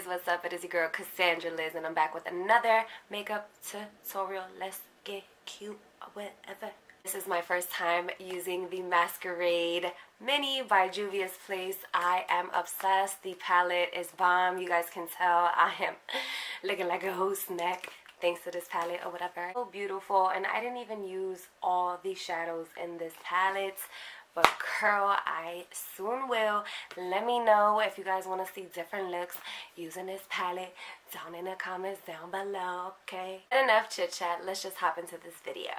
What's up? It is your girl Cassandra Liz, and I'm back with another makeup tutorial. Let's get cute or whatever. This is my first time using the Masquerade Mini by Juvia's Place. I am obsessed. The palette is bomb. You guys can tell I am looking like a whole snack thanks to this palette or whatever. So beautiful, and I didn't even use all the shadows in this palette. But girl, I soon will. Let me know if you guys want to see different looks using this palette down in the comments down below, okay? Enough chit chat, let's just hop into this video.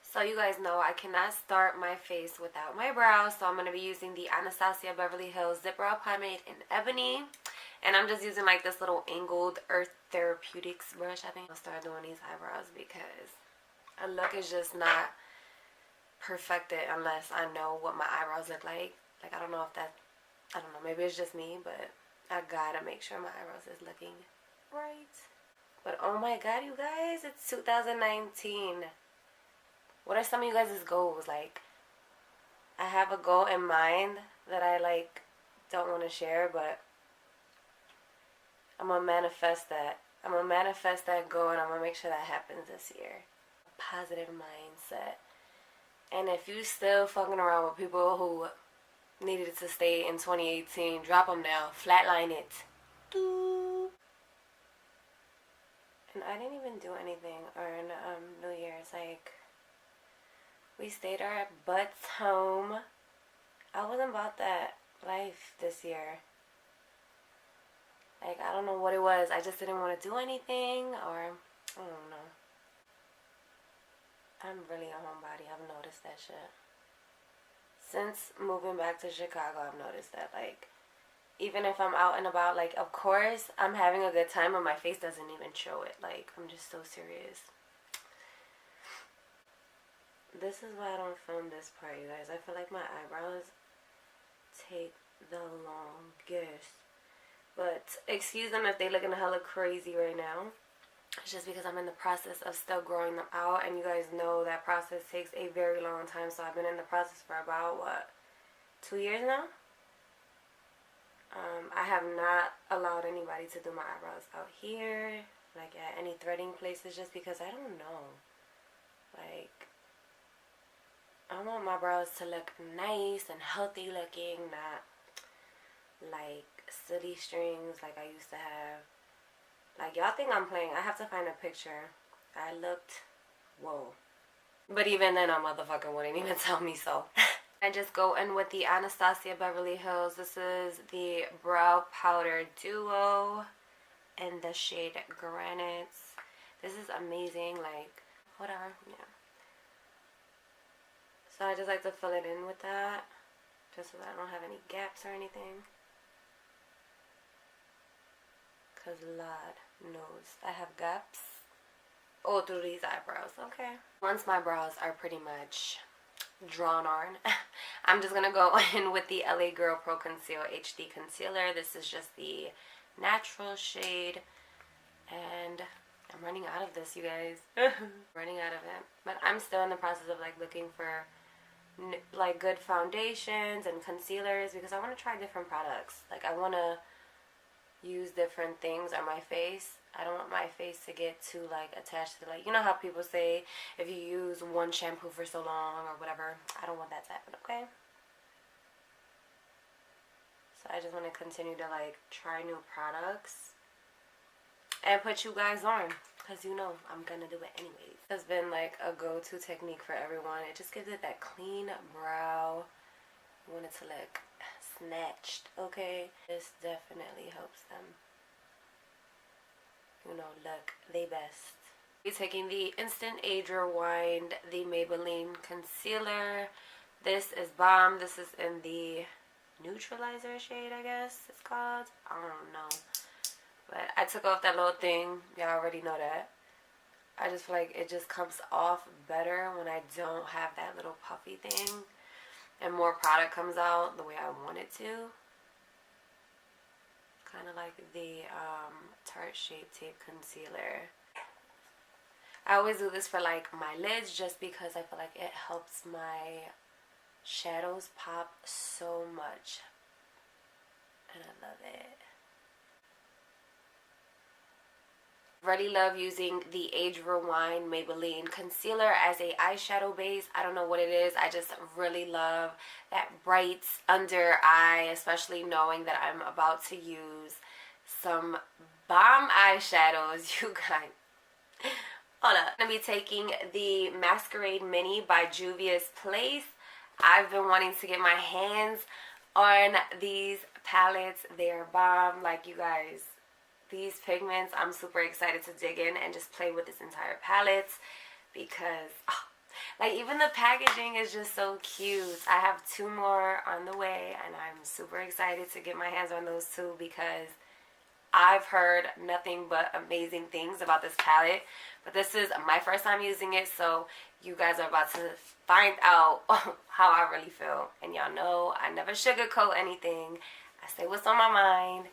So you guys know I cannot start my face without my brows, so I'm going to be using the Anastasia Beverly Hills Zip Brow Pomade in Ebony. And I'm just using like this little angled Earth Therapeutics brush, I think. I'll start doing these eyebrows because a look is just not perfected unless I know what my eyebrows look like. Like, I don't know if that, I don't know, maybe it's just me, but I gotta make sure my eyebrows is looking right. But oh my god, you guys, it's 2019. What are some of you guys' goals? Like, I have a goal in mind that I like don't want to share, but I'm gonna manifest that. I'm gonna manifest that goal, and I'm gonna make sure that happens this year. A positive mindset. And if you still fucking around with people who needed it to stay in 2018, drop them now. Flatline it. And I didn't even do anything on New Year's. Like, we stayed our butts home. I wasn't about that life this year. Like, I don't know what it was. I just didn't want to do anything, or I don't know. I'm really a homebody. I've noticed that shit. Since moving back to Chicago, I've noticed that, like, even if I'm out and about, like, of course, I'm having a good time, but my face doesn't even show it. Like, I'm just so serious. This is why I don't film this part, you guys. I feel like my eyebrows take the longest. But excuse them if they looking hella crazy right now. It's just because I'm in the process of still growing them out, and you guys know that process takes a very long time. So I've been in the process for about, what, 2 years now? I have not allowed anybody to do my eyebrows out here, like at any threading places, just because I don't know. Like, I want my brows to look nice and healthy looking, not like silly strings like I used to have. Like, y'all think I'm playing. I have to find a picture. I looked, whoa. But even then, a motherfucker wouldn't even tell me so. I just go in with the Anastasia Beverly Hills. This is the Brow Powder Duo in the shade Granites. This is amazing. Like, whatever, yeah. So I just like to fill it in with that, just so that I don't have any gaps or anything. Because Lord knows I have gaps all through these eyebrows, okay? Once my brows are pretty much drawn on, I'm just going to go in with the LA Girl Pro Conceal HD Concealer. This is just the natural shade, and I'm running out of this, you guys. Running out of it. But I'm still in the process of, like, looking for, like, good foundations and concealers, because I want to try different products. Like, I want to use different things on my face. I don't want my face to get too, like, attached to, like, you know how people say if you use one shampoo for so long or whatever. I don't want that to happen, okay? So I just want to continue to, like, try new products and put you guys on, because you know I'm gonna do it anyways. It's been like a go-to technique for everyone. It just gives it that clean brow. You want it to look snatched, okay? This definitely helps them, you know, look they best. We're taking the Instant Age Rewind, the Maybelline Concealer. This is bomb. This is in the Neutralizer shade, I guess it's called. I don't know. But I took off that little thing. Y'all already know that. I just feel like it just comes off better when I don't have that little puffy thing. And more product comes out the way I want it to. Kind of like the Tarte Shape Tape Concealer. I always do this for, like, my lids, just because I feel like it helps my shadows pop so much. And I love it. Really love using the Age Rewind Maybelline concealer as a eyeshadow base. I don't know what it is. I just really love that bright under eye, especially knowing that I'm about to use some bomb eyeshadows, you guys. Hold up. I'm going to be taking the Masquerade Mini by Juvia's Place. I've been wanting to get my hands on these palettes. They're bomb. Like, you guys, these pigments, I'm super excited to dig in and just play with this entire palette because, like, even the packaging is just so cute. I have 2 more on the way, and I'm super excited to get my hands on those 2 because I've heard nothing but amazing things about this palette. But this is my first time using it, so you guys are about to find out how I really feel. And y'all know I never sugarcoat anything. I say what's on my mind.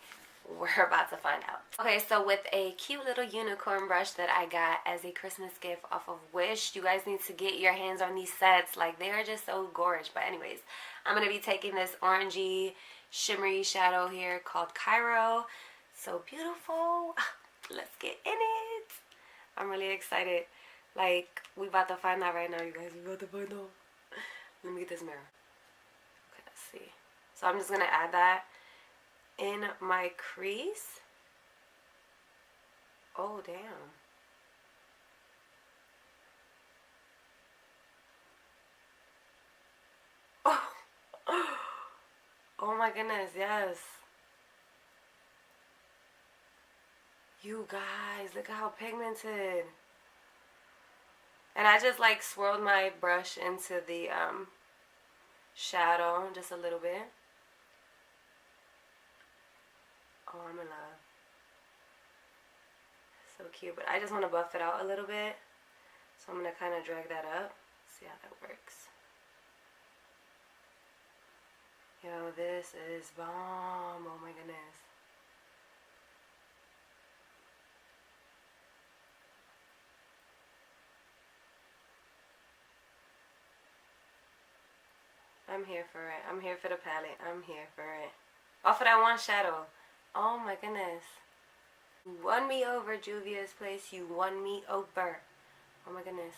We're about to find out. Okay, so with a cute little unicorn brush that I got as a Christmas gift off of Wish, you guys need to get your hands on these sets. Like, they're just so gorgeous. But anyways, I'm going to be taking this orangey shimmery shadow here called Cairo. So beautiful. Let's get in it. I'm really excited. Like, we about to find out right now, you guys. We about to find out. Let me get this mirror. Okay, let's see. So I'm just going to add that in my crease. Oh, damn. Oh. Oh my goodness, yes. You guys, look how pigmented. And I just like swirled my brush into the shadow just a little bit. Oh, I'm in love. So cute. But I just want to buff it out a little bit. So I'm going to kind of drag that up. See how that works. Yo, this is bomb. Oh my goodness. I'm here for it. I'm here for the palette. I'm here for it. Off of that one shadow. Oh my goodness. You won me over, Juvia's Place. You won me over. Oh my goodness.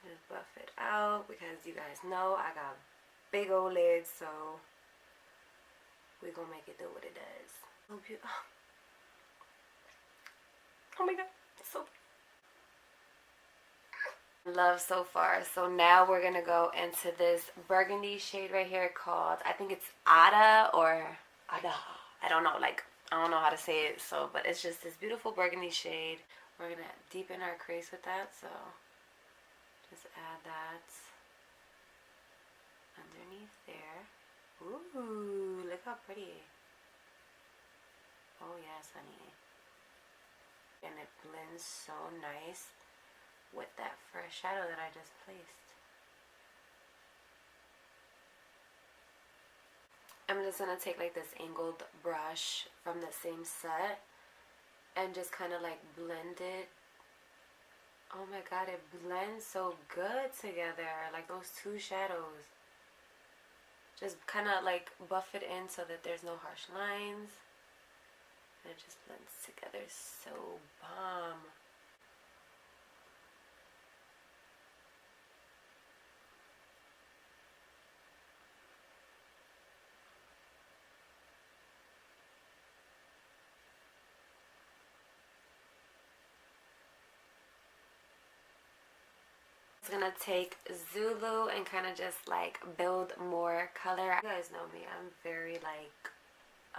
Just buff it out because you guys know I got big old lids, so we're gonna make it do what it does. So beautiful. Oh my god, it's so beautiful. Love so far. So now we're gonna go into this burgundy shade right here called, I think it's Ada or Ada. I don't know, like, I don't know how to say it. So, but it's just this beautiful burgundy shade. We're gonna deepen our crease with that. So just add that underneath there. Ooh, look how pretty. Oh yes, honey. And it blends so nice with that first shadow that I just placed. I'm just gonna take like this angled brush from the same set and just kind of like blend it. Oh my god, it blends so good together. Like those 2 shadows. Just kind of like buff it in so that there's no harsh lines. And it just blends together so bomb. Gonna take Zulu and kind of just like build more color. You guys know me, I'm very like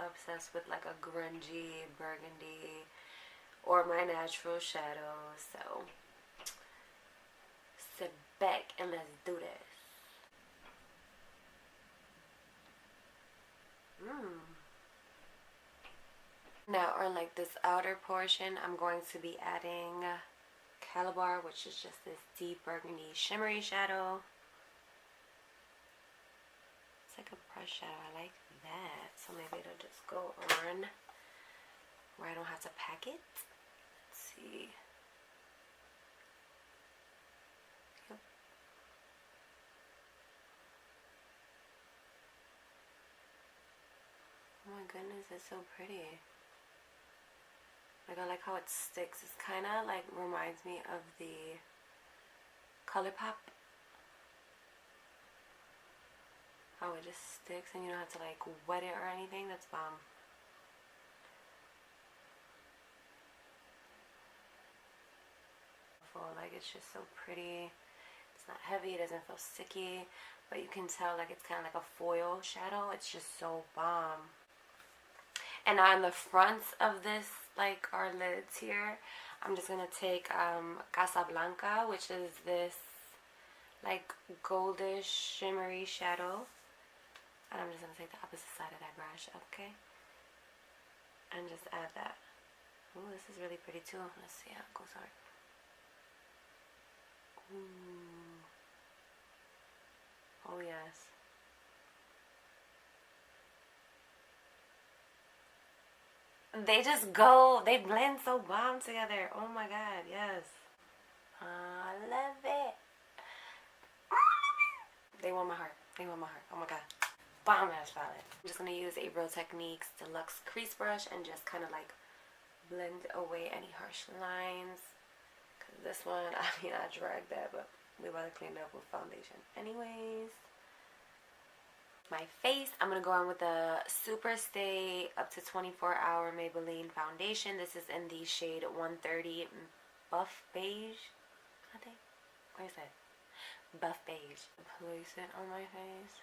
obsessed with like a grungy burgundy or my natural shadows. So sit back and let's do this. Now on like this outer portion, I'm going to be adding Calabar, which is just this deep burgundy shimmery shadow. It's like a brush shadow. I like that. So maybe it'll just go on where I don't have to pack it. Let's see. Yep. Oh my my goodness, it's so pretty. Like, I like how it sticks. It's kind of like reminds me of the ColourPop. How it just sticks and you don't have to like wet it or anything. That's bomb. Like, it's just so pretty. It's not heavy, it doesn't feel sticky, but you can tell like it's kind of like a foil shadow. It's just so bomb. And on the fronts of this, like our lids here, I'm just gonna take Casablanca, which is this like goldish shimmery shadow, and I'm just gonna take the opposite side of that brush, okay, and just add that. Ooh, this is really pretty too. Let's see how it goes on. Ooh. Oh yes. They just go, they blend so bomb together. Oh my god, yes. I love it. They want my heart. They want my heart. Oh my god. Bomb ass palette. I'm just gonna use a Real Techniques Deluxe Crease Brush and just kind of like blend away any harsh lines. Cause this one, I mean, I dragged that, but we about to clean it up with foundation. Anyways. My face, I'm going to go on with the Super Stay Up to 24 Hour Maybelline Foundation. This is in the shade 130 Buff Beige, I think. Where is that? Buff Beige. Place it on my face.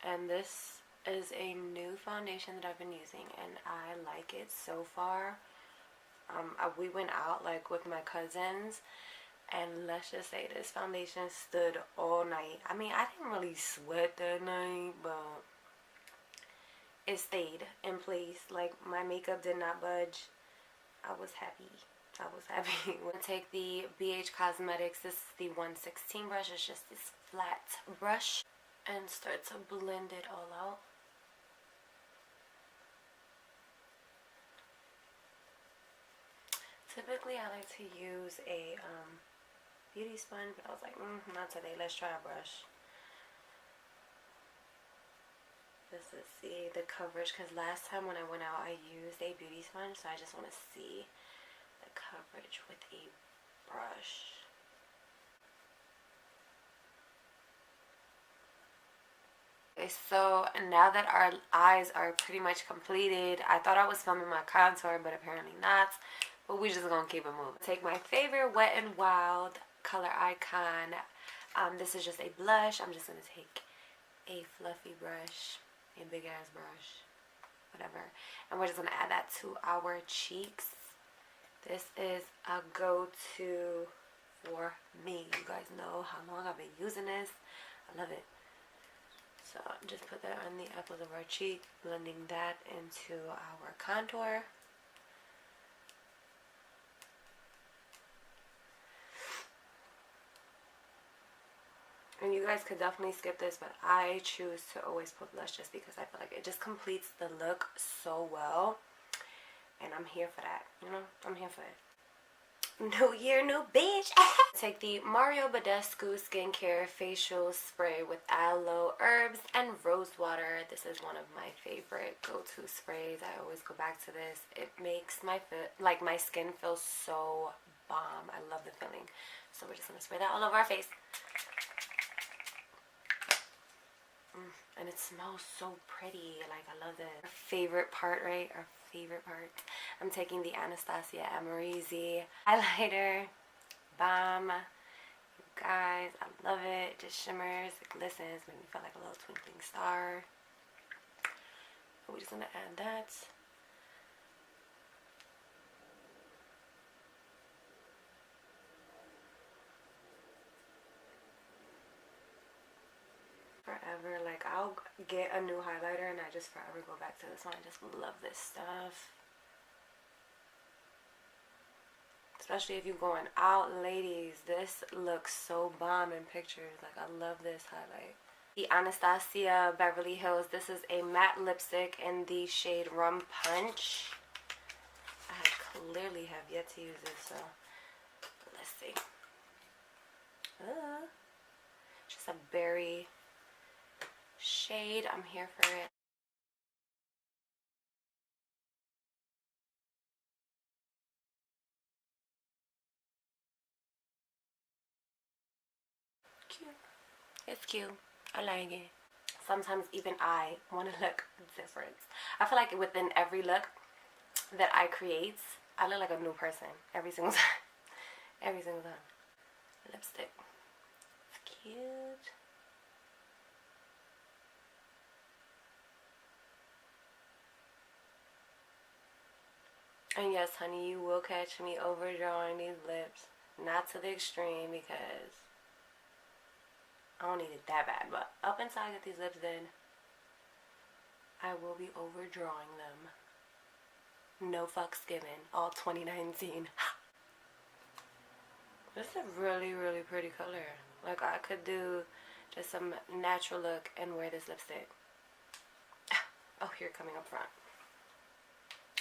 And this is a new foundation that I've been using, and I like it so far. We went out like with my cousins, and let's just say this foundation stood all night. I mean, I didn't really sweat that night, but it stayed in place. Like, my makeup did not budge. I was happy. I was happy. I'm going to take the BH Cosmetics. This is the 116 brush. It's just this flat brush. And start to blend it all out. Typically, I like to use a beauty sponge, but I was like, not today. Let's try a brush. This is the coverage, because last time when I went out, I used a beauty sponge, so I just want to see the coverage with a brush. Okay, so now that our eyes are pretty much completed, I thought I was filming my contour, but apparently not. But we're just gonna keep it moving. Take my favorite Wet n Wild color icon. This is just a blush. I'm just gonna take a fluffy brush, a big ass brush, whatever, and we're just gonna add that to our cheeks. This is a go-to for me. You guys know how long I've been using this. I love it. So just put that on the apples of our cheek, blending that into our contour. And you guys could definitely skip this, but I choose to always put blush just because I feel like it just completes the look so well. And I'm here for that, you know? I'm here for it. New year, new bitch. Take the Mario Badescu Skincare Facial Spray with aloe, herbs, and rose water. This is one of my favorite go-to sprays. I always go back to this. It makes my skin feel so bomb. I love the feeling. So we're just gonna spray that all over our face. And it smells so pretty. Like, I love it. Our favorite part, right? Our favorite part. I'm taking the Anastasia Amorisi highlighter. Bomb. You guys, I love it. It just shimmers. It glistens. Makes me feel like a little twinkling star. We're just going to add that. Forever, like, I'll get a new highlighter and I just forever go back to this one. I just love this stuff. Especially if you're going out, ladies. This looks so bomb in pictures. Like, I love this highlight. The Anastasia Beverly Hills. This is a matte lipstick in the shade Rum Punch. I clearly have yet to use this, so let's see. Just a berry shade. I'm here for it. Cute. It's cute. I like it. Sometimes even I want to look different. I feel like within every look that I create, I look like a new person every single time. Every single time. Lipstick. It's cute. And yes, honey, you will catch me overdrawing these lips. Not to the extreme because I don't need it that bad. But up until I get these lips done, I will be overdrawing them. No fucks given. All 2019. This is a really, really pretty color. Like, I could do just some natural look and wear this lipstick. Oh, here coming up front.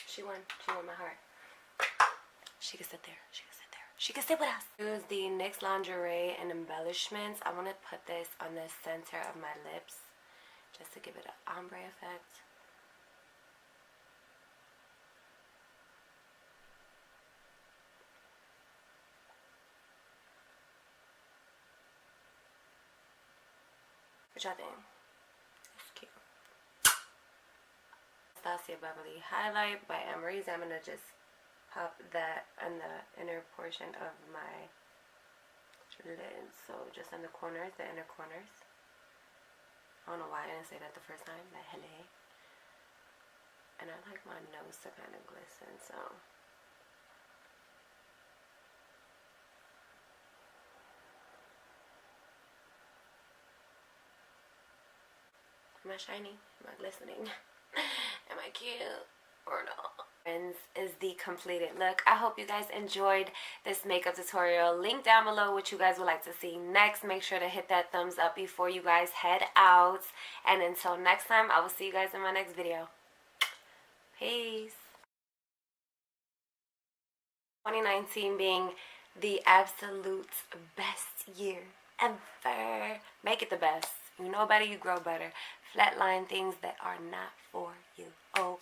She won. She won my heart. She can sit there. She can sit there. She can sit with us. Use the NYX Lingerie and Embellishments. I want to put this on the center of my lips just to give it an ombre effect. Which I think is cute. Anastasia Beverly Highlight by Emery's. I'm going to just pop that on the inner portion of my lids. So just on the corners, the inner corners. I don't know why I didn't say that the first time, but hello. And I like my nose to kind of glisten, so. Am I shiny? Am I glistening? Am I cute or not? Friends, is the completed look. I hope you guys enjoyed this makeup tutorial. Link down below what you guys would like to see next. Make sure to hit that thumbs up before you guys head out. And until next time, I will see you guys in my next video. Peace. 2019 being the absolute best year ever. Make it the best. You know better, you grow better. Flatline things that are not for you. Oh.